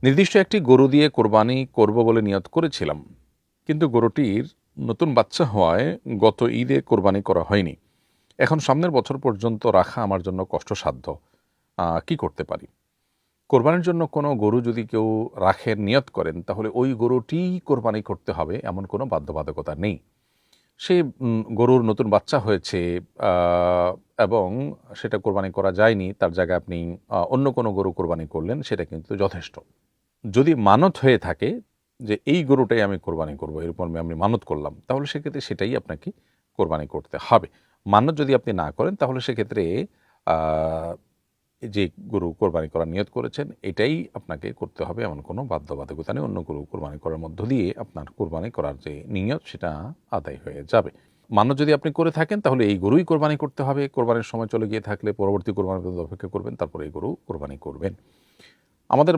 নির্দিষ্ট একটি গরু দিয়ে কোরবানি করব বলে নিয়ত করেছিলাম, কিন্তু গরুটির নতুন বাচ্চা হওয়ায় গত ঈদে কোরবানি করা হয়নি। এখন সামনের বছর পর্যন্ত রাখা আমার জন্য কষ্টসাধ্য। কি করতে পারি? কোরবানির জন্য কোনো গরু যদি কেউ রাখেন, নিয়ত করেন, তাহলে ওই গরুটিই কোরবানি করতে হবে এমন কোনো বাধ্যবাধকতা নেই। সে গরুর নতুন বাচ্চা হয়েছে এবং সেটা কোরবানি করা যায়নি, তার জায়গায় আপনি অন্য কোনো গরু কোরবানি করলেন, সেটা কিন্তু যথেষ্ট। যদি মানত হয়ে থাকে যে এই গরুটাই আমি কোরবানি করব, এরপর আমি মানত করলাম, তাহলে সেক্ষেত্রে সেটাই আপনাকে কোরবানি করতে হবে। মানত যদি আপনি না করেন, তাহলে সেক্ষেত্রে যে গরু কোরবানি করার নিয়ত করেছেন এটাই আপনাকে করতে হবে, এমন কোনো বাধ্যবাধকতা নেই। অন্য গরু কোরবানি করার মধ্য দিয়ে আপনার কোরবানি করার যে নিয়ত সেটা আদায় হয়ে যাবে। মানত যদি আপনি করে থাকেন, তাহলে এই গরুই কোরবানি করতে হবে। কোরবানির সময় চলে গিয়ে থাকলে পরবর্তী কোরবানির পর্যন্ত অপেক্ষা করবেন, তারপরে এই গরু কোরবানি করবেন। আমাদের